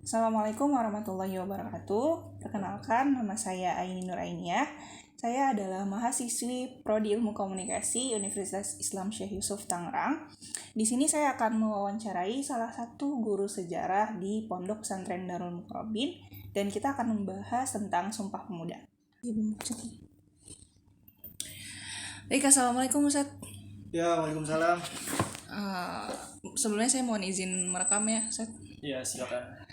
Assalamualaikum warahmatullahi wabarakatuh. Perkenalkan, nama saya Aini Nurainiyah. Saya adalah mahasiswi Prodi Ilmu Komunikasi Universitas Islam Syekh Yusuf Tangerang. Di sini saya akan mewawancarai salah satu guru sejarah di Pondok Pesantren Darul Mukhrobin dan kita akan membahas tentang Sumpah Pemuda. Baik, Assalamualaikum Ustaz. Ya, waalaikumsalam. Sebelumnya saya mohon izin merekam ya Ustaz. Ya, silakan.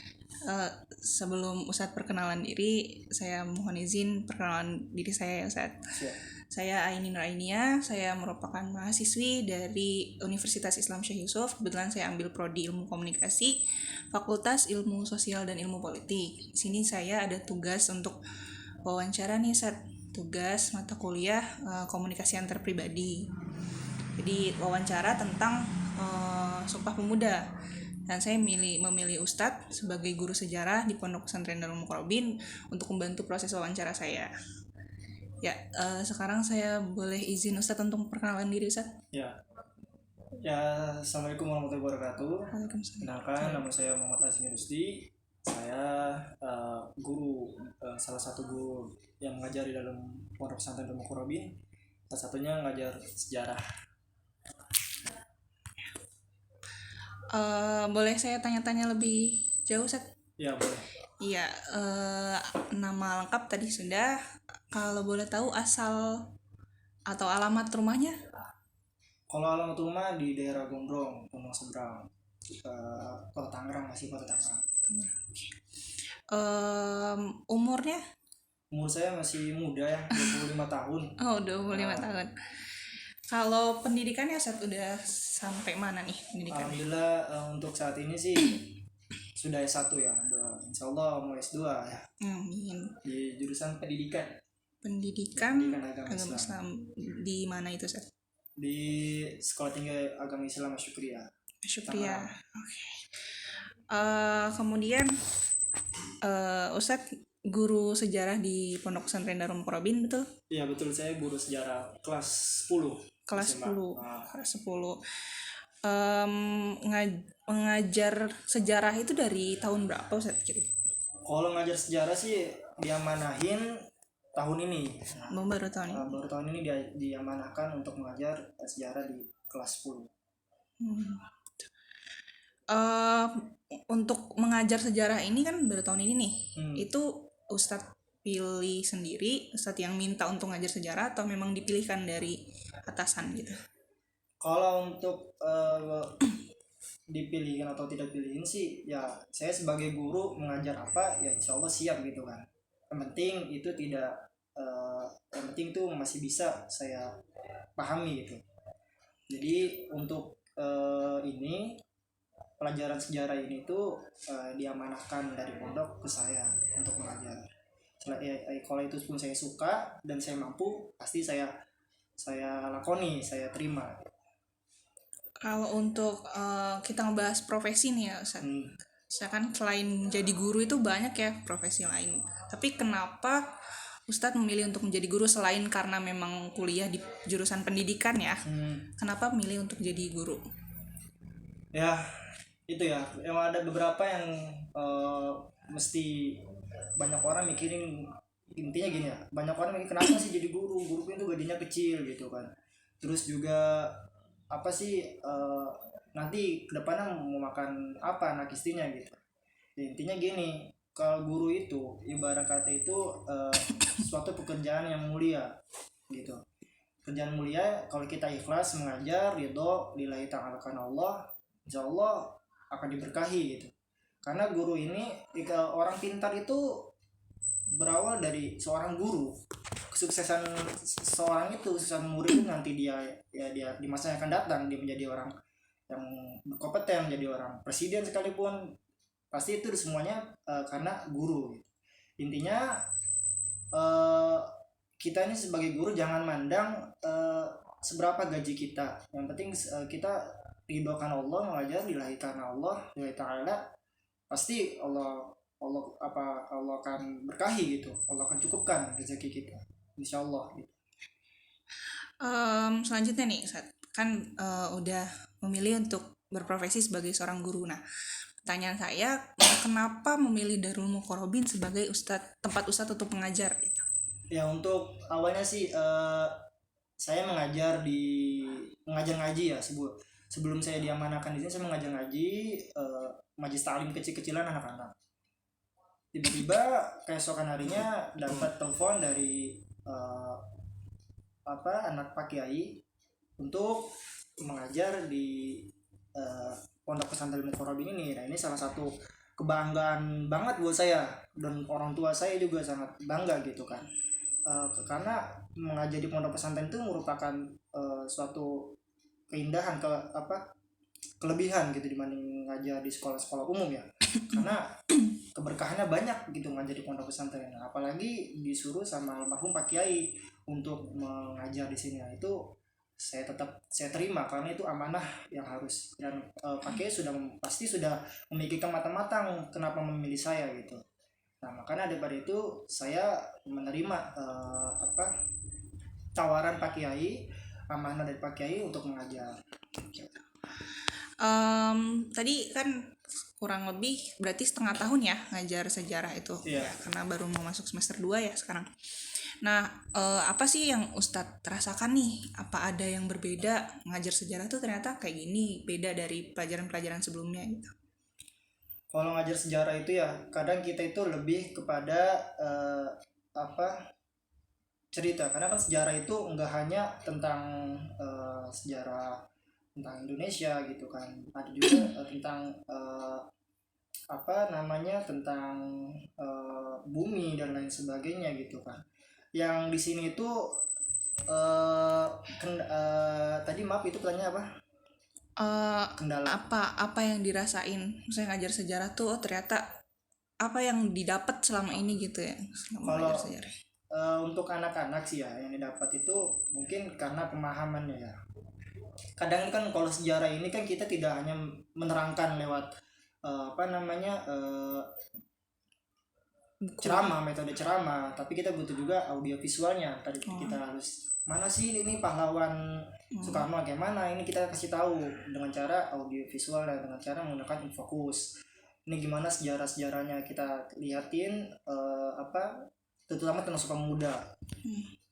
Sebelum Ustadz perkenalan diri, saya mohon izin perkenalan diri saya ya Ustadz. Siap. Saya Aini Nurainiyah, saya merupakan mahasiswi dari Universitas Islam Syekh Yusuf. Kebetulan saya ambil Prodi Ilmu Komunikasi, Fakultas Ilmu Sosial dan Ilmu Politik. Di sini saya ada tugas untuk wawancara nih Ustadz, tugas mata kuliah komunikasi antar pribadi. Jadi wawancara tentang Sumpah Pemuda. Dan saya memilih Ustadz sebagai guru sejarah di Pondok Pesantren Darul Mukhrobin untuk membantu proses wawancara saya. Ya, sekarang saya boleh izin Ustadz untuk perkenalan diri Ustadz. Ya, Assalamualaikum warahmatullahi wabarakatuh. Waalaikumsalam. Kenalkan, nama saya Muhammad Azmi Rusdi. Saya guru, salah satu guru yang mengajar di dalam Pondok Pesantren Darul Mukhrobin. Salah satunya mengajar sejarah. Boleh saya tanya-tanya lebih jauh Ustadz? Ya, boleh. Iya, nama lengkap tadi sudah. Kalau boleh tahu asal atau alamat rumahnya? Kalau alamat rumah di daerah Gondrong, Gunung Seberang, Kota Tangerang, masih Kota Tangerang. Umurnya? Umur saya masih muda ya, 25 tahun. Oh, 25 tahun. Kalau pendidikannya Ustadz udah sampai mana nih pendidikannya? Alhamdulillah untuk saat ini sih sudah S1 ya, insya Allah mau S2 ya. Amin. Di jurusan pendidikan Agama Islam. Di mana itu Ustadz? Di Sekolah Tinggi Agama Islam Syukriya. Oke. Kemudian Ustadz guru sejarah di Pondok Pesantren Darul Mukhrobin, betul? Iya betul, saya guru sejarah kelas 10. Kelas SMA. 10. Kelas 10. Mengajar sejarah itu dari tahun berapa Ustadz? Kalau ngajar sejarah sih diamanahin tahun ini. Baru tahun ini. Baru tahun ini diamanahkan untuk mengajar sejarah di kelas 10. Untuk mengajar sejarah ini kan baru tahun ini nih. Itu Ustadz pilih sendiri, Ustadz yang minta untuk ngajar sejarah atau memang dipilihkan dari atasan gitu? Kalau untuk dipilihin atau tidak pilihin sih ya saya sebagai guru mengajar apa ya insya Allah siap gitu kan. Yang penting itu yang penting itu masih bisa saya pahami gitu. Jadi untuk ini pelajaran sejarah ini tuh diamanahkan dari pondok ke saya untuk mengajar. Kalau itu pun saya suka dan saya mampu, pasti saya lakoni, saya terima. Kalau untuk kita ngebahas profesi nih ya Ustaz. Saya kan selain jadi guru itu banyak ya profesi lain. Tapi kenapa Ustadz memilih untuk menjadi guru selain karena memang kuliah di jurusan pendidikan ya? Kenapa memilih untuk jadi guru? Ya itu ya, emang ada beberapa yang mesti banyak orang mikirin, intinya gini ya, banyak orang mikir kenapa sih jadi guru itu gajinya kecil gitu kan. Terus juga apa sih nanti kedepannya mau makan apa anak istrinya gitu. Ya, intinya gini, kalau guru itu ibarat kata itu suatu pekerjaan yang mulia gitu. Pekerjaan mulia kalau kita ikhlas mengajar, ridho lillahi ta'ala karena Allah, insya Allah akan diberkahi gitu. Karena guru ini, jika orang pintar itu berawal dari seorang guru. Kesuksesan seorang itu, kesuksesan murid itu nanti dia di masa yang akan datang dia menjadi orang yang berkompeten, menjadi orang presiden sekalipun, pasti itu semuanya karena guru. Intinya kita ini sebagai guru jangan mandang seberapa gaji kita. Yang penting kita ridhokan Allah, mengajar lillahi karena Allah, lillahi ta'ala, pasti Allah akan berkahi gitu. Allah akan cukupkan rezeki kita, insya Allah gitu. Selanjutnya nih Ustaz, kan udah memilih untuk berprofesi sebagai seorang guru. Nah, Pertanyaan saya, kenapa memilih Darul Mukorobin sebagai tempat ustadz untuk mengajar? Ya untuk awalnya sih saya mengajar ngaji ya, sebelum saya diamanahkan di sini saya mengajar ngaji, majelis taklim kecil-kecilan anak-anak. Tiba-tiba keesokan harinya dapat telepon dari anak Pak Kiai untuk mengajar di pondok pesantren Mukorobin ini. Nah ini salah satu kebanggaan banget buat saya, dan orang tua saya juga sangat bangga gitu kan. Karena mengajar di pondok pesantren itu merupakan suatu keindahan, kelebihan gitu dibanding ngajar di sekolah-sekolah umum ya. Karena keberkahannya banyak gitu ngajar di pondok pesantren, apalagi disuruh sama almarhum Pak Kiai untuk mengajar di sini. Nah, itu saya terima karena itu amanah yang harus, dan Pak Kiai pasti sudah memikirkan matang-matang kenapa memilih saya gitu. Nah makanya daripada itu saya menerima tawaran Pak Kiai, amanah dari Pak Kiai untuk mengajar. Tadi kan kurang lebih berarti setengah tahun ya ngajar sejarah itu. Iya. Ya, karena baru mau masuk semester 2 ya sekarang. Nah, apa sih yang Ustadz rasakan nih? Apa ada yang berbeda ngajar sejarah tuh ternyata kayak gini, beda dari pelajaran-pelajaran sebelumnya gitu? Kalau ngajar sejarah itu ya kadang kita itu lebih kepada cerita, karena kan sejarah itu enggak hanya tentang sejarah tentang Indonesia gitu kan, ada juga tentang tentang bumi dan lain sebagainya gitu kan. Yang di sini itu tadi maaf itu pertanyaan apa? Kendala. Apa yang dirasain saya ngajar sejarah tuh, ternyata apa yang didapat selama ini gitu ya selama Kalau ngajar sejarah? untuk anak-anak sih ya yang didapat itu mungkin karena pemahamannya ya. Kadang kan kalau sejarah ini kan kita tidak hanya menerangkan lewat ceramah, metode ceramah, tapi kita butuh juga audio visualnya. Tadi kita harus mana sih ini pahlawan Soekarno gimana, ini kita kasih tahu dengan cara audio visual dan dengan cara menggunakan infokus. Ini gimana sejarahnya kita lihatin terutama tentang Sumpah Pemuda.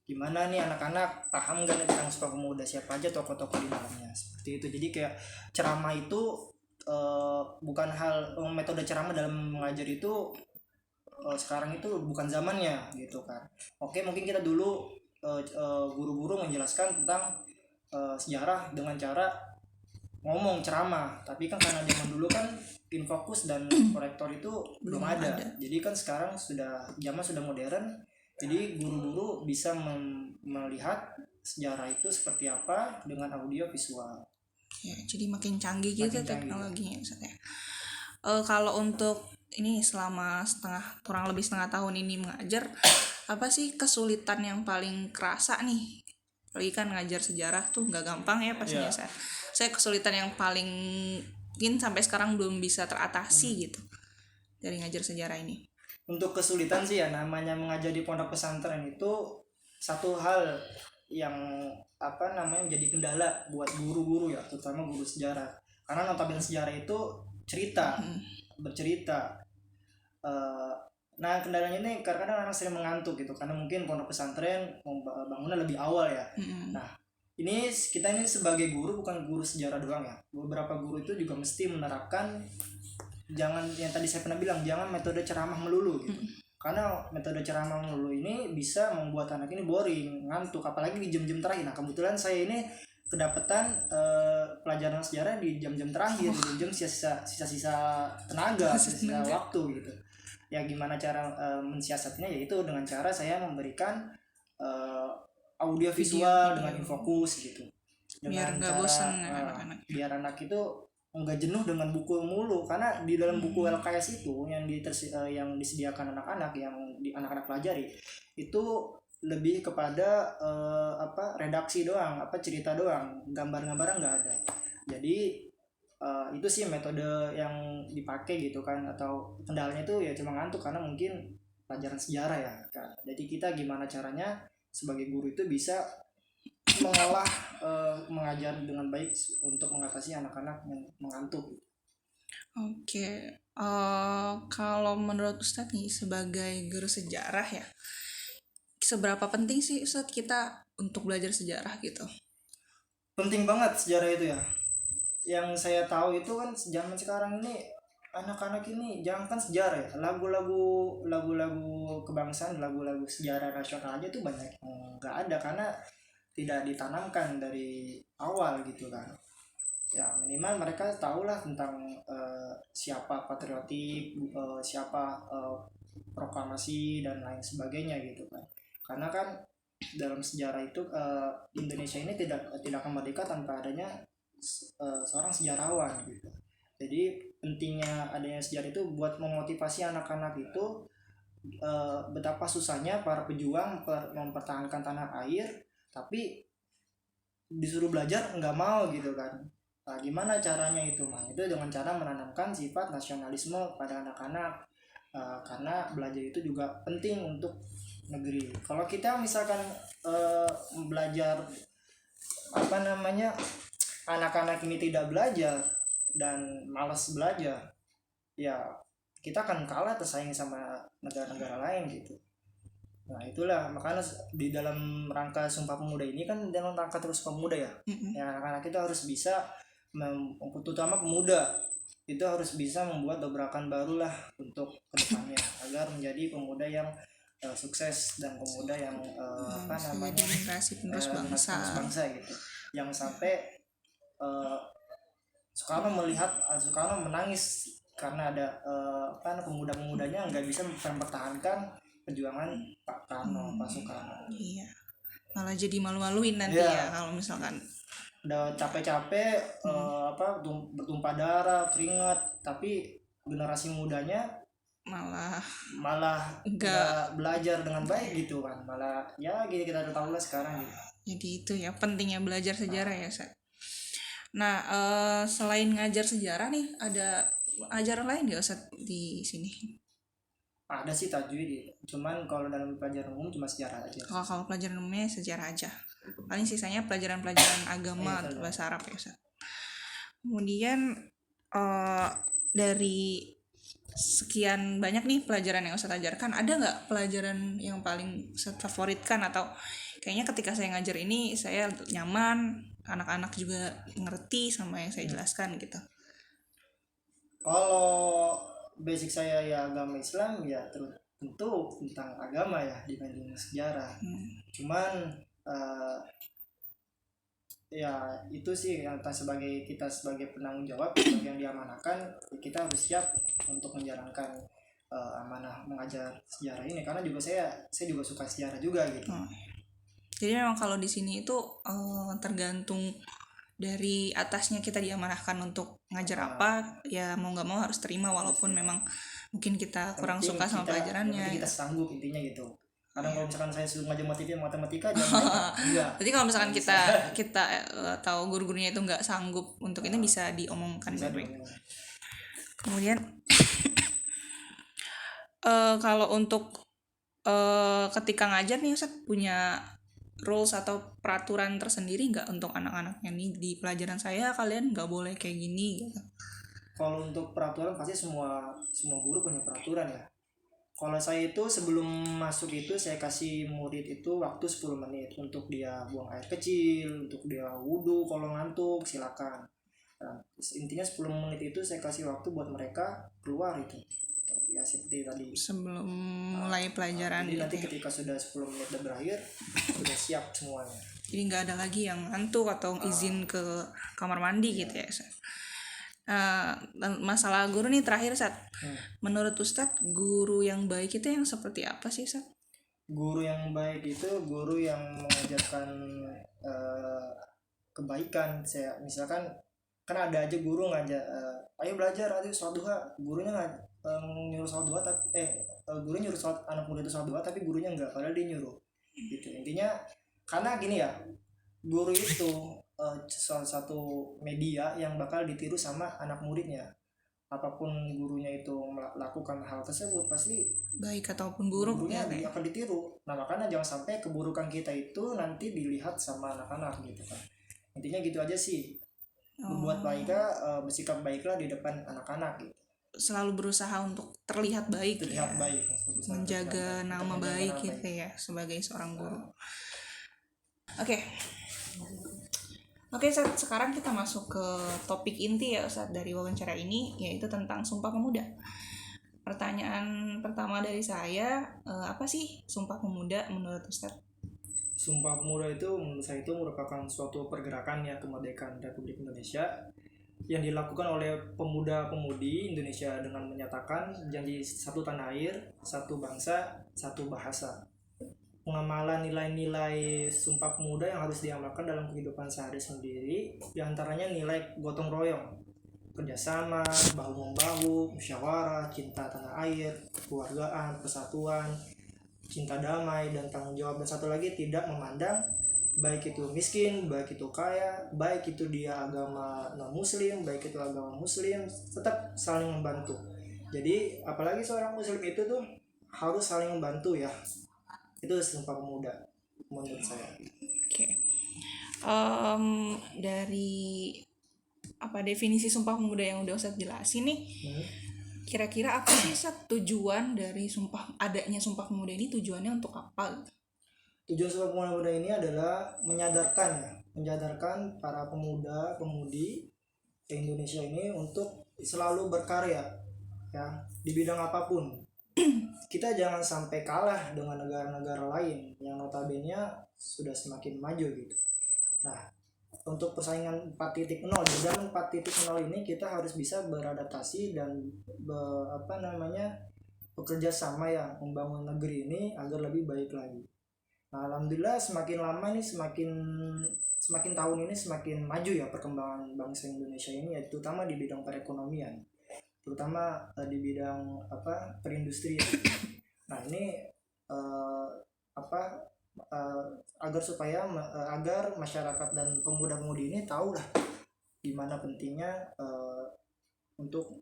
Gimana nih anak-anak paham gak nih tentang Sumpah Pemuda, siapa aja tokoh-tokoh di dalamnya, seperti itu. Jadi kayak ceramah itu bukan metode ceramah dalam mengajar itu sekarang itu bukan zamannya gitu kan. Oke, mungkin kita dulu guru-guru menjelaskan tentang sejarah dengan cara ngomong ceramah, tapi kan karena zaman dulu kan infokus dan proyektor itu belum ada. Jadi kan sekarang zaman sudah modern, jadi guru-guru bisa melihat sejarah itu seperti apa dengan audio visual ya. Jadi makin canggih gitu teknologinya ya. Kalau untuk ini selama kurang lebih setengah tahun ini mengajar, apa sih kesulitan yang paling kerasa nih? Apalagi kan ngajar sejarah tuh nggak gampang ya pastinya. Saya kesulitan yang paling mungkin sampai sekarang belum bisa teratasi gitu dari ngajar sejarah ini. Untuk kesulitan sih ya, namanya mengajar di pondok pesantren itu satu hal yang menjadi kendala buat guru-guru ya, terutama guru sejarah. Karena notabene sejarah itu bercerita. Nah kendalanya ini karena anak sering mengantuk gitu, karena mungkin pondok pesantren bangunnya lebih awal ya. Nah ini kita ini sebagai guru, bukan guru sejarah doang ya, beberapa guru itu juga mesti menerapkan, jangan yang tadi saya pernah bilang, jangan metode ceramah melulu gitu. Karena metode ceramah melulu ini bisa membuat anak ini boring, ngantuk, apalagi di jam-jam terakhir. Nah kebetulan saya ini kedapatan pelajaran sejarah di jam-jam terakhir, di jam sisa-sisa tenaga, sisa waktu gitu. Ya gimana cara mensiasatinya, yaitu dengan cara saya memberikan audio visual dengan infokus gitu, dengan biar nggak bosan anak-anak. Biar anak itu nggak jenuh dengan buku mulu, karena di dalam buku LKS itu yang disediakan anak-anak, yang anak-anak pelajari itu lebih kepada redaksi doang, cerita doang, gambar-gambaran nggak ada. Jadi itu sih metode yang dipakai gitu kan. Atau kendalanya itu ya cuma ngantuk, karena mungkin pelajaran sejarah ya kan. Jadi kita gimana caranya sebagai guru itu bisa mengolah mengajar dengan baik untuk mengatasi anak-anak yang mengantuk. Oke, kalau menurut Ustadz nih sebagai guru sejarah ya, seberapa penting sih Ustadz kita untuk belajar sejarah gitu? Penting banget sejarah itu ya. Yang saya tahu itu kan zaman sekarang ini anak-anak ini jangankan sejarah ya, lagu-lagu kebangsaan, lagu-lagu sejarah nasional aja tuh banyak yang nggak ada karena tidak ditanamkan dari awal gitu kan. Ya minimal mereka tahulah tentang siapa patriotik, siapa proklamasi dan lain sebagainya gitu kan. Karena kan dalam sejarah itu Indonesia ini tidak akan merdeka tanpa adanya seorang sejarawan gitu. Jadi pentingnya adanya sejarah itu buat memotivasi anak-anak itu betapa susahnya para pejuang mempertahankan tanah air, tapi disuruh belajar nggak mau gitu kan. Nah, gimana caranya itu? Nah, itu dengan cara menanamkan sifat nasionalisme pada anak-anak. Karena belajar itu juga penting untuk negeri. Kalau kita misalkan belajar apa namanya, anak-anak ini tidak belajar dan malas belajar, ya kita akan kalah tersaing sama negara-negara lain gitu. Nah itulah makanya di dalam rangka Sumpah Pemuda ini kan dalam rangka terus pemuda ya. Ya anak-anak kita harus bisa terutama pemuda itu harus bisa membuat dobrakan baru lah untuk kedepannya agar menjadi pemuda yang sukses dan pemuda yang apa Bisa namanya jadi generasi penerus generasi bangsa. penerus bangsa gitu. Yang sampai eh, Soekarno menangis karena ada pemuda-pemudanya nggak bisa mempertahankan perjuangan Pak Karno, Pak Soekarno. Iya, malah jadi malu-maluin nanti Iya. ya kalau misalkan Udah capek-capek bertumpah darah, keringat, tapi generasi mudanya malah malah enggak. nggak belajar dengan baik gitu kan. Malah ya gini kita udah tahu lah sekarang gitu. Jadi itu ya pentingnya belajar sejarah ya, Sa. Nah, selain ngajar sejarah nih, ada ajaran lain nggak Ustaz di sini? Ada sih tajwid, cuman kalau dalam pelajaran umum cuma sejarah aja. Kalau pelajaran umumnya sejarah aja. Paling sisanya pelajaran-pelajaran agama Iya, atau bahasa Arab ya, Ustaz. Kemudian eh, dari sekian banyak nih pelajaran yang Ustaz ajarkan, ada nggak pelajaran yang paling Ustaz favoritkan atau kayaknya ketika saya ngajar ini saya nyaman, anak-anak juga ngerti sama yang saya jelaskan gitu. Kalau basic saya ya agama Islam ya tentu tentang agama ya dibanding sejarah. Cuman eh, ya itu sih yang sebagai kita sebagai penanggung jawab sebagai yang diamanahkan, kita harus siap untuk menjalankan amanah mengajar sejarah ini karena juga saya juga suka sejarah juga gitu. Jadi memang kalau di sini itu tergantung dari atasnya kita diamanahkan untuk ngajar apa, ya mau nggak mau harus terima walaupun memang mungkin kita kurang suka sama pelajarannya. Kita Gitu. sanggup intinya gitu. Kadang kalau misalkan saya suruh ngajar matematika jangan enggak. Jadi kalau misalkan kita tahu guru-gurunya itu nggak sanggup untuk ini bisa diomongkan baik-baik. Kemudian kalau untuk ketika ngajar nih Ustaz punya rules atau peraturan tersendiri nggak untuk anak-anaknya nih di pelajaran saya kalian nggak boleh kayak gini gitu. Kalau untuk peraturan pasti semua guru punya peraturan ya. Kalau saya itu sebelum masuk itu saya kasih murid itu waktu 10 menit untuk dia buang air kecil, untuk dia wudhu kalau ngantuk silakan. Nah, intinya 10 menit itu saya kasih waktu buat mereka keluar itu. Ya seperti tadi. Sebelum mulai pelajaran jadi gitu. nanti ketika sudah 10 menit sudah berakhir sudah siap semuanya. Jadi nggak ada lagi yang ngantuk atau izin ke kamar mandi gitu ya Ustaz. Masalah guru nih terakhir Ustaz. Menurut Ustaz guru yang baik itu yang seperti apa sih Ustaz? Guru yang baik itu guru yang mengajarkan kebaikan. Saya misalkan kan ada aja guru ngajak ayo belajar, ayo sholat duha, gurunya nyuruh sholat duha tapi guru nyuruh sholat anak muda itu sholat duha tapi gurunya enggak padahal dia nyuruh gitu. Intinya karena gini ya, guru itu salah satu media yang bakal ditiru sama anak muridnya. Apapun gurunya itu melakukan hal tersebut pasti Baik ataupun buruk gurunya ya. akan ditiru. Nah makanya jangan sampai keburukan kita itu nanti dilihat sama anak-anak gitu kan. Intinya gitu aja sih. berbuat baiklah, bersikap baiklah di depan anak-anak gitu. Selalu berusaha untuk terlihat baik Terlihat ya, baik, menjaga nama baik gitu ya sebagai seorang guru. Oke, sekarang kita masuk ke topik inti ya Ustadz dari wawancara ini, yaitu tentang Sumpah Pemuda. Pertanyaan pertama dari saya, apa sih Sumpah Pemuda menurut Ustadz? Sumpah Pemuda itu menurut saya itu merupakan suatu pergerakan ya kemerdekaan Republik Indonesia yang dilakukan oleh pemuda-pemudi Indonesia dengan menyatakan janji satu tanah air, satu bangsa, satu bahasa. Pengamalan nilai-nilai Sumpah Pemuda yang harus diamalkan dalam kehidupan sehari-hari, diantaranya nilai gotong royong, kerjasama, bahu-membahu, musyawarah, cinta tanah air, kekeluargaan, persatuan, cinta damai, dan tanggung jawab. Dan satu lagi, tidak memandang baik itu miskin, baik itu kaya, baik itu dia agama non muslim, baik itu agama muslim, tetap saling membantu. Jadi apalagi seorang muslim itu tuh harus saling membantu ya. Itu Sumpah Pemuda menurut saya. Oke. Dari definisi Sumpah Pemuda yang udah Ustadz jelasin nih, kira-kira apa sih Ustadz tujuan dari adanya Sumpah Pemuda ini, tujuannya untuk apa? Tujuan Sumpah Pemuda ini adalah menyadarkan para pemuda-pemudi Indonesia ini untuk selalu berkarya ya di bidang apapun. Kita jangan sampai kalah dengan negara-negara lain yang notabene sudah semakin maju gitu. Nah, untuk persaingan 4.0, di zaman 4.0 ini kita harus bisa beradaptasi dan bekerja sama ya membangun negeri ini agar lebih baik lagi. Nah, alhamdulillah semakin lama ini semakin tahun ini semakin maju ya perkembangan bangsa Indonesia ini, ya, terutama di bidang perekonomian, terutama di bidang perindustrian. Nah, ini agar masyarakat dan pemuda-pemudi ini tahu lah gimana pentingnya untuk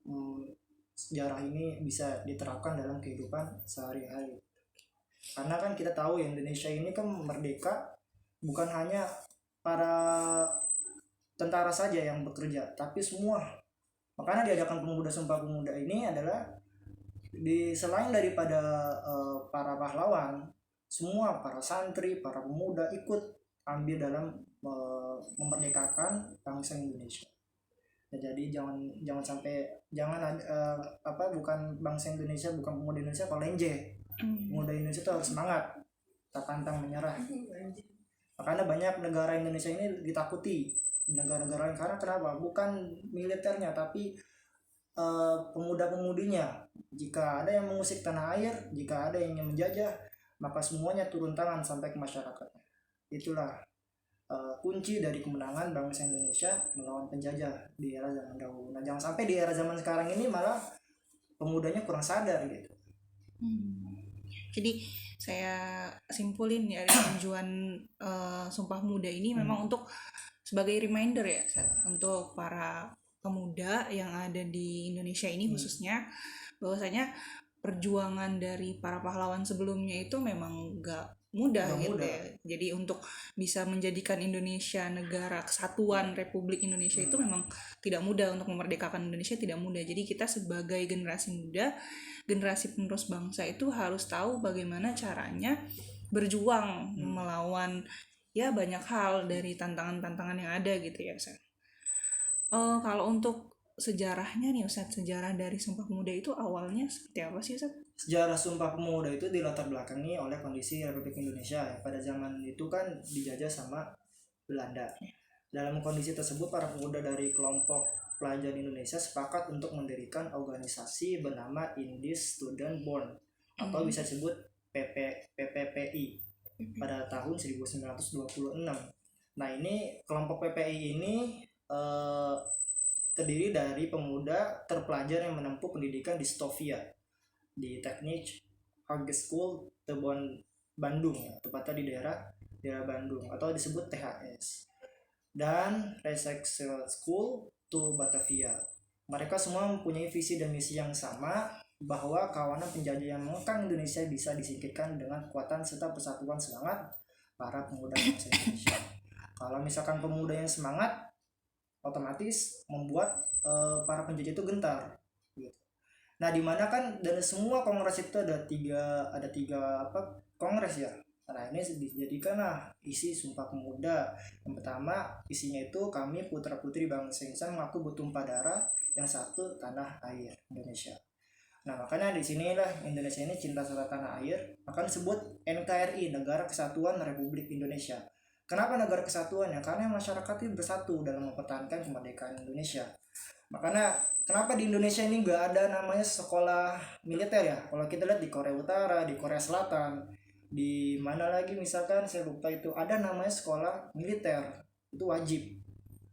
sejarah ini bisa diterapkan dalam kehidupan sehari-hari. Karena kan kita tahu ya, Indonesia ini kan merdeka bukan hanya para tentara saja yang bekerja, tapi semua. Makanya diadakan pemuda Sumpah Pemuda ini adalah selain daripada para pahlawan, semua para santri, para pemuda ikut ambil dalam memerdekakan bangsa Indonesia. Nah, jadi jangan sampai bukan bangsa Indonesia, bukan pemuda Indonesia lenje. Pemuda Indonesia itu harus semangat, tak pantang menyerah. Makanya banyak negara Indonesia ini ditakuti negara-negara lain. Karena kenapa? Bukan militernya, tapi pemuda-pemudinya. Jika ada yang mengusik tanah air, jika ada yang ingin menjajah, maka semuanya turun tangan sampai ke masyarakat. Itulah kunci dari kemenangan bangsa Indonesia melawan penjajah di era zaman dahulu. Nah, jangan sampai di era zaman sekarang ini malah pemudanya kurang sadar gitu. Jadi saya simpulin ya, tujuan Sumpah Pemuda ini memang untuk sebagai reminder ya untuk para pemuda yang ada di Indonesia ini khususnya, bahwasanya perjuangan dari para pahlawan sebelumnya itu memang gak mudah gitu ya. Jadi untuk bisa menjadikan Indonesia negara kesatuan Republik Indonesia itu memang tidak mudah, untuk memerdekakan Indonesia tidak mudah. Jadi kita sebagai generasi muda, generasi penerus bangsa itu harus tahu bagaimana caranya berjuang melawan ya banyak hal dari tantangan-tantangan yang ada gitu ya Ustaz. Kalau untuk sejarahnya nih Ustaz, sejarah dari Sumpah Pemuda itu awalnya seperti apa sih Ustaz? Sejarah Sumpah Pemuda itu dilatar belakangi oleh kondisi Republik Indonesia ya. Pada zaman itu kan dijajah sama Belanda. Dalam kondisi tersebut, para pemuda dari kelompok pelajar Indonesia sepakat untuk mendirikan organisasi bernama Indies Student Bond atau bisa disebut PPPI pada tahun 1926. Nah, ini kelompok PPI ini terdiri dari pemuda terpelajar yang menempuh pendidikan di Stovia, di Teknik High School Tebon Bandung ya, tepatnya di daerah Bandung atau disebut THS, dan Research School to Batavia. Mereka semua mempunyai visi dan misi yang sama, bahwa kawanan penjajah yang mengekang Indonesia bisa disingkirkan dengan kekuatan serta persatuan semangat para pemuda bangsa Indonesia. Kalau misalkan pemuda yang semangat, otomatis membuat para penjajah itu gentar gitu. Nah, di mana kan dari semua kongres itu ada tiga apa kongres ya. Nah, ini dijadikanlah isi Sumpah Pemuda. Yang pertama isinya itu kami putra putri bangsa Indonesia mengaku bertumpah darah, yang satu tanah air Indonesia. Nah, makanya di sinilah Indonesia ini cinta sama tanah air, akan disebut NKRI, Negara Kesatuan Republik Indonesia. Kenapa negara kesatuan ya? Karena masyarakat itu bersatu dalam mempertahankan kemerdekaan Indonesia. Makanya kenapa di Indonesia ini nggak ada namanya sekolah militer ya? Kalau kita lihat di Korea Utara, di Korea Selatan, di mana lagi misalkan saya lupa itu ada namanya sekolah militer, itu wajib.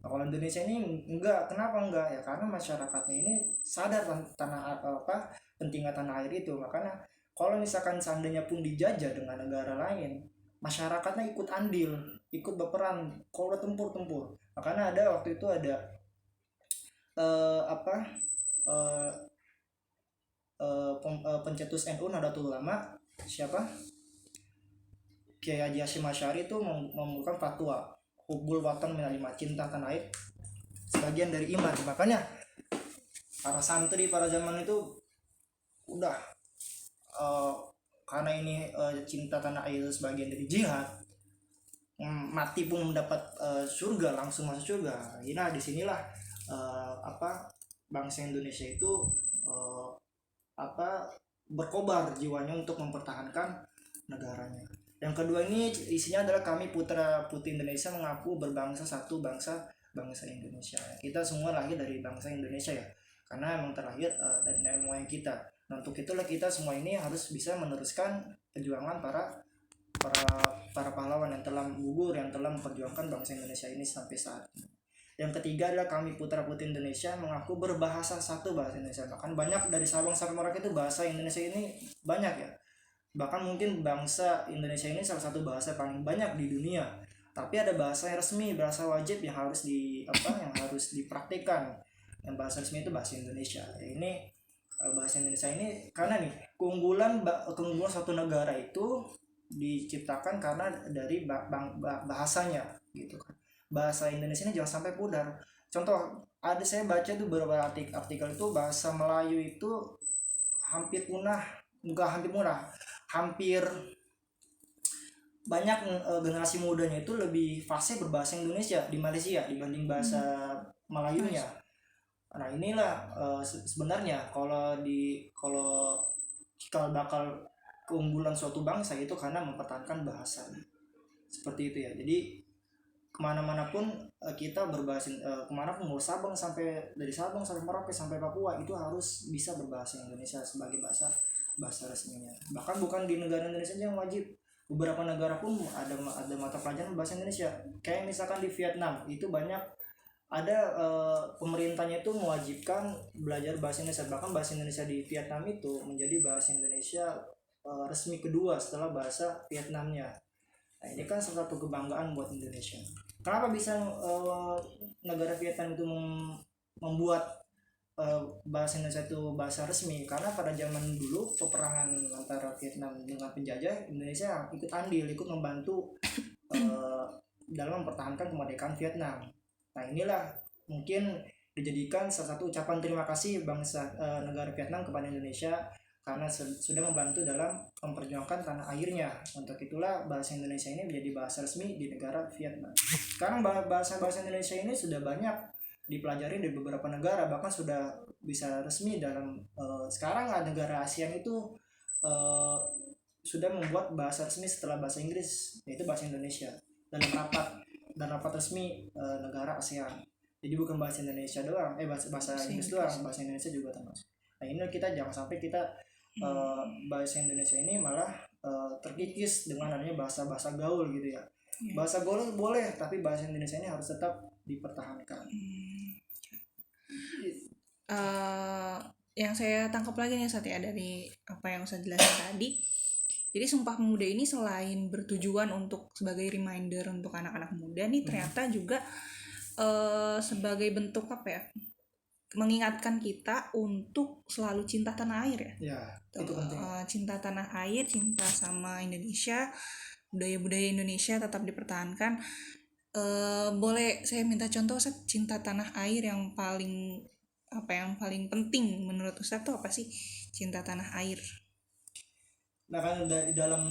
Nah, kalau Indonesia ini enggak, kenapa enggak ya? Karena masyarakatnya ini sadar tanah apa pentingnya tanah air itu. Makanya kalau misalkan seandainya pun dijajah dengan negara lain, masyarakatnya ikut andil, ikut berperan, kalau tempur. Makanya ada waktu itu ada apa eh, pencetus NU Nahdlatul Ulama siapa Kiai Haji Hashim Asy'ari itu membuka fatwa hubul watan minal iman, cinta tanah air sebagian dari iman. Makanya para santri para zaman itu udah eh, karena ini cinta tanah air sebagian dari jihad, mati pun mendapat surga, langsung masuk surga. Nah, disinilah apa bangsa Indonesia itu eh, apa berkobar jiwanya untuk mempertahankan negaranya. Yang kedua ini isinya adalah kami putra putri Indonesia mengaku berbangsa satu, bangsa Indonesia. Kita semua lahir dari bangsa Indonesia ya, karena emang terlahir dari nenek moyang kita. Nah, untuk itulah kita semua ini harus bisa meneruskan perjuangan para pahlawan yang telah gugur, yang telah memperjuangkan bangsa Indonesia ini sampai saat ini. Yang ketiga adalah kami putra putri Indonesia mengaku berbahasa satu, bahasa Indonesia. Bahkan banyak dari Sabang sampai Merauke itu bahasa Indonesia ini banyak ya. Bahkan mungkin bangsa Indonesia ini salah satu bahasa paling banyak di dunia. Tapi ada bahasa yang resmi, bahasa wajib yang harus yang harus dipraktikkan. Yang bahasa resmi itu bahasa Indonesia. Ini bahasa Indonesia ini karena nih keunggulan suatu negara itu diciptakan karena dari bahasanya gitu kan. Bahasa Indonesia ini jangan sampai pudar. Contoh, ada saya baca tuh beberapa artikel itu bahasa Melayu itu hampir punah, enggak hampir punah, hampir banyak generasi mudanya itu lebih fasih berbahasa Indonesia di Malaysia dibanding bahasa Melayunya. Nah, inilah sebenarnya kalau cikal bakal keunggulan suatu bangsa itu karena mempertahankan bahasa seperti itu ya. Jadi kemana-mana pun kita berbahasa kemanapun mau dari Sabang sampai Merauke sampai Papua itu harus bisa berbahasa Indonesia sebagai bahasa resminya. Bahkan bukan di negara Indonesia yang wajib, beberapa negara pun ada mata pelajaran bahasa Indonesia. Kayak misalkan di Vietnam itu banyak ada pemerintahnya itu mewajibkan belajar bahasa Indonesia. Bahkan bahasa Indonesia di Vietnam itu menjadi bahasa Indonesia resmi kedua setelah bahasa Vietnamnya. Nah, ini kan salah satu kebanggaan buat Indonesia. Kenapa bisa negara Vietnam itu membuat bahasa Indonesia itu bahasa resmi? Karena pada zaman dulu peperangan antara Vietnam dengan penjajah, Indonesia ikut andil, ikut membantu dalam mempertahankan kemerdekaan Vietnam. Nah, inilah mungkin dijadikan salah satu ucapan terima kasih bangsa negara Vietnam kepada Indonesia karena sudah membantu dalam memperjuangkan tanah airnya. Untuk itulah bahasa Indonesia ini menjadi bahasa resmi di negara Vietnam. Sekarang bahasa Indonesia ini sudah banyak dipelajari di beberapa negara, bahkan sudah bisa resmi dalam sekarang negara ASEAN itu sudah membuat bahasa resmi setelah bahasa Inggris, yaitu bahasa Indonesia dalam rapat resmi negara ASEAN. Jadi bukan bahasa Indonesia doang, bahasa Inggris doang, bahasa Indonesia juga termasuk. Nah, ini kita jangan sampai kita bahasa Indonesia ini malah terkikis dengan adanya bahasa gaul gitu ya. Bahasa gaul boleh, tapi bahasa Indonesia ini harus tetap dipertahankan. Yang saya tangkap lagi nih Satya dari apa yang saya jelaskan tadi. Jadi Sumpah Pemuda ini selain bertujuan untuk sebagai reminder untuk anak-anak muda nih, ternyata juga sebagai bentuk apa ya? Mengingatkan kita untuk selalu cinta tanah air ya. Ya, itu penting. Cinta tanah air, cinta sama Indonesia, budaya-budaya Indonesia tetap dipertahankan. Boleh saya minta contoh Ustaz, cinta tanah air yang paling yang paling penting menurut Ustaz tuh apa sih cinta tanah air? Nah kan di dalam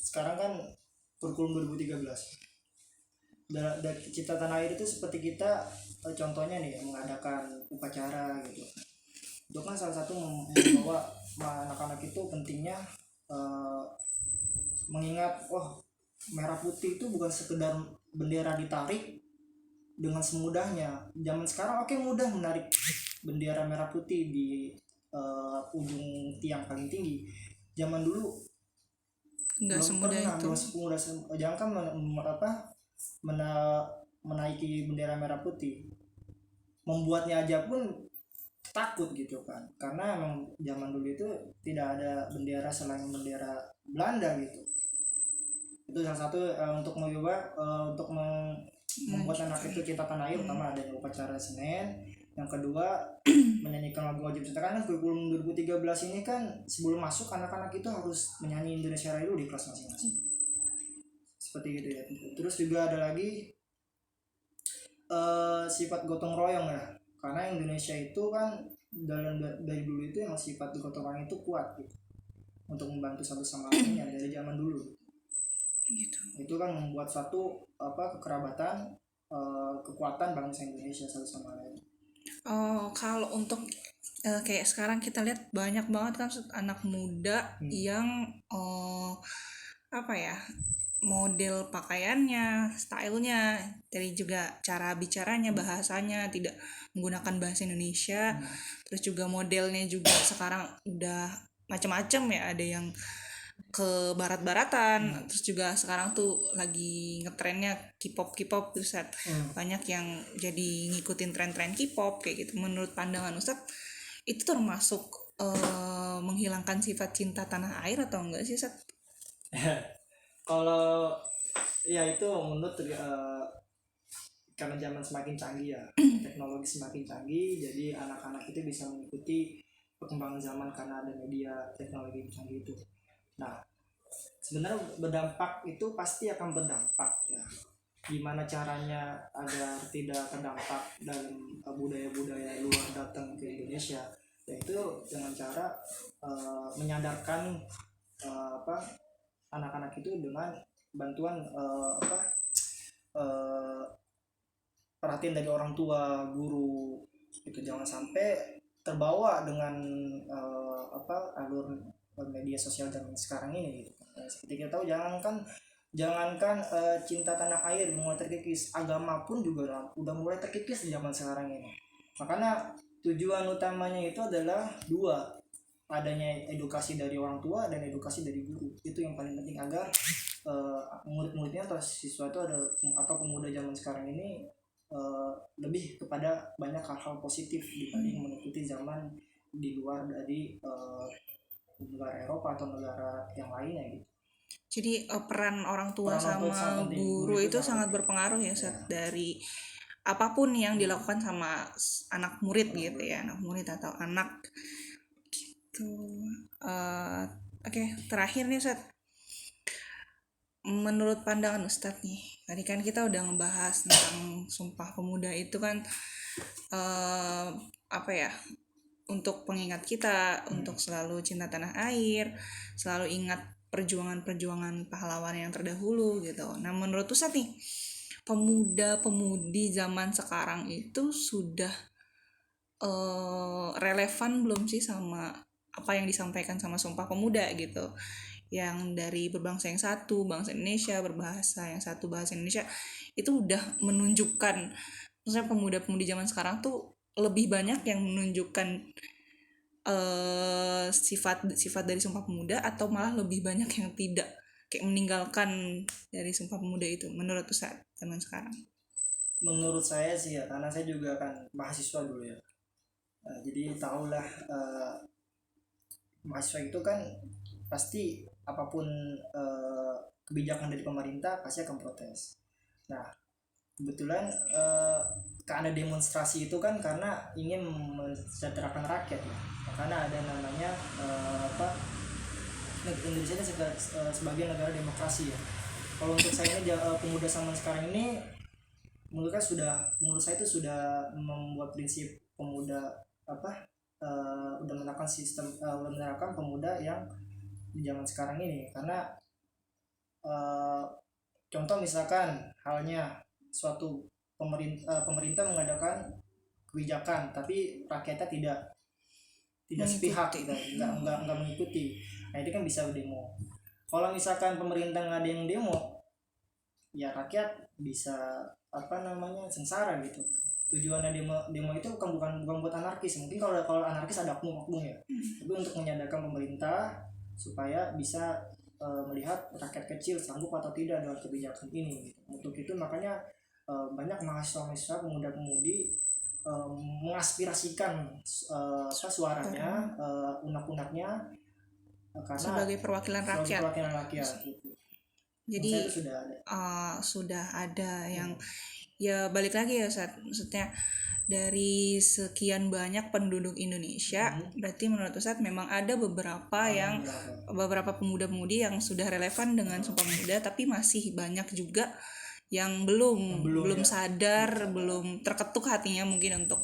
sekarang kan kurikulum 2013 cipta tanah air itu seperti kita contohnya nih mengadakan upacara gitu. Itu kan salah satu membawa anak-anak itu pentingnya eh, mengingat merah putih itu bukan sekedar bendera ditarik dengan semudahnya. Zaman sekarang mudah menarik bendera merah putih di ujung tiang paling tinggi. Zaman dulu Nggak belum semudah pernah, itu. belum semudah jangan kan menaiki bendera merah putih, membuatnya aja pun takut gitu kan, karena emang zaman dulu itu tidak ada bendera selain bendera Belanda gitu. Itu salah satu untuk untuk membuat anak itu cinta tanah air. Pertama ada upacara Senin, yang kedua menyanyikan lagu wajib cinta. Karena kurikulum 2013 ini kan sebelum masuk anak-anak itu harus menyanyi Indonesia Raya dulu di kelas masing-masing, seperti itu ya. Terus juga ada lagi sifat gotong royong ya, karena Indonesia itu kan dari dulu itu yang sifat gotong royong itu kuat gitu, untuk membantu satu sama lainnya dari zaman dulu Gitu. itu kan membuat satu kekerabatan, kekuatan bangsa Indonesia satu sama lain. Kalau untuk kayak sekarang kita lihat banyak banget kan anak muda yang model pakaiannya, stylenya, dari juga cara bicaranya, bahasanya tidak menggunakan bahasa Indonesia. Terus juga modelnya juga sekarang udah macam-macam ya, ada yang ke barat-baratan. Terus juga sekarang tuh lagi ngetrennya K-pop Ustaz. Banyak yang jadi ngikutin tren-tren K-pop kayak gitu. Menurut pandangan Ustaz, itu termasuk menghilangkan sifat cinta tanah air atau enggak sih Ustaz? Kalau ya itu menurut karena zaman semakin canggih ya, teknologi semakin canggih, jadi anak-anak itu bisa mengikuti perkembangan zaman karena ada media teknologi canggih itu. Nah, sebenarnya berdampak itu pasti akan berdampak ya. Gimana caranya agar tidak terdampak dalam budaya-budaya luar datang ke Indonesia? Yaitu dengan cara menyadarkan anak-anak itu dengan bantuan perhatian dari orang tua, guru. Itu jangan sampai terbawa dengan alur media sosial zaman sekarang ini gitu. Seperti kita tahu, jangankan cinta tanah air mulai terkikis, agama pun juga udah mulai terkikis di zaman sekarang ini. Makanya tujuan utamanya itu adalah dua, adanya edukasi dari orang tua dan edukasi dari guru. Itu yang paling penting agar murid-muridnya atau siswa itu atau pemuda zaman sekarang ini lebih kepada banyak hal-hal positif dibanding mengikuti zaman di luar dari negara Eropa atau negara yang lainnya gitu. Jadi peran orang tua sama guru itu sangat berpengaruh ya Ustaz, dari apapun yang dilakukan sama anak murid gitu ya, anak murid atau anak gitu. Oke, terakhir nih Ustaz, menurut pandangan Ustadz nih, tadi kan kita udah ngebahas tentang Sumpah Pemuda itu kan untuk pengingat kita untuk selalu cinta tanah air, selalu ingat perjuangan-perjuangan pahlawan yang terdahulu gitu. Nah, menurut Ustadz nih, pemuda-pemudi zaman sekarang itu sudah relevan belum sih sama apa yang disampaikan sama Sumpah Pemuda gitu, yang dari berbangsa yang satu, bangsa Indonesia, berbahasa yang satu, bahasa Indonesia, itu udah menunjukkan, maksudnya pemuda-pemudi zaman sekarang tuh lebih banyak yang menunjukkan sifat dari Sumpah Pemuda, atau malah lebih banyak yang tidak, kayak meninggalkan dari Sumpah Pemuda itu, menurut Ustaz zaman sekarang? Menurut saya sih ya, karena saya juga kan mahasiswa dulu ya, jadi tahulah mahasiswa itu kan pasti apapun kebijakan dari pemerintah pasti akan protes. Nah, kebetulan karena demonstrasi itu kan karena ingin mensejahterakan rakyat ya. Karena ada namanya Indonesia ini sebagai negara demokrasi ya. Kalau untuk saya ini pemuda zaman sekarang ini menurut saya itu sudah membuat prinsip pemuda apa udah menerapkan udah menerapkan pemuda yang di zaman sekarang ini. Karena eh, contoh misalkan halnya suatu pemerintah mengadakan kebijakan tapi rakyatnya tidak sepihak, Mengikuti. nggak mengikuti. Nah itu kan bisa demo. Kalau misalkan pemerintah nggak ada yang demo, ya rakyat bisa sengsara gitu. Tujuannya demo itu bukan buat anarkis. Mungkin kalau anarkis ada oknum-oknum ya, tapi untuk menyadarkan pemerintah supaya bisa melihat rakyat kecil sanggup atau tidak dengan kebijakan ini gitu. Untuk itu makanya banyak mahasiswa pemuda-pemudi mengaspirasikan suaranya, unek-uneknya, karena Sebagai perwakilan sebagai rakyat. perwakilan rakyat gitu. Jadi Menurut saya itu sudah ada. sudah ada yang ya balik lagi ya Ustaz. Maksudnya dari sekian banyak penduduk Indonesia, berarti menurut Ustaz memang ada beberapa pemuda-pemudi yang sudah relevan dengan Sumpah Pemuda, tapi masih banyak juga yang belum ya. sadar, belum terketuk hatinya mungkin untuk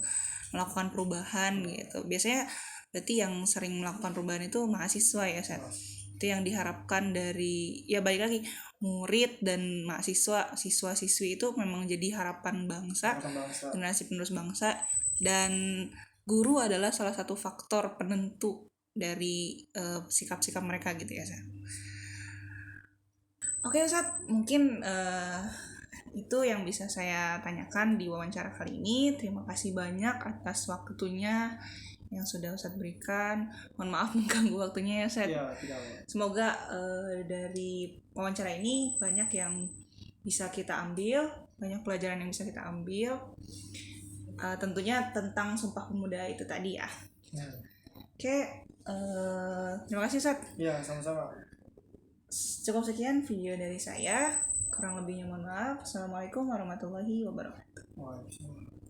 melakukan perubahan gitu. Biasanya berarti yang sering melakukan perubahan itu mahasiswa ya Ustaz. Itu yang diharapkan dari ya balik lagi murid dan mahasiswa, siswa-siswi itu memang jadi harapan bangsa, generasi penerus bangsa, dan guru adalah salah satu faktor penentu dari sikap-sikap mereka gitu ya Ustaz. Oke Ustaz, mungkin itu yang bisa saya tanyakan di wawancara kali ini. Terima kasih banyak atas waktunya yang sudah Ustadz berikan. Mohon maaf mengganggu waktunya ya Ustadz. Ya, semoga dari wawancara ini banyak yang bisa kita ambil, banyak pelajaran yang bisa kita ambil, tentunya tentang Sumpah Pemuda itu tadi ya. Oke, terima kasih Ustadz. Ya, sama-sama. Cukup sekian video dari saya, kurang lebihnya mohon maaf. Assalamualaikum warahmatullahi wabarakatuh. Waalaikumsalam.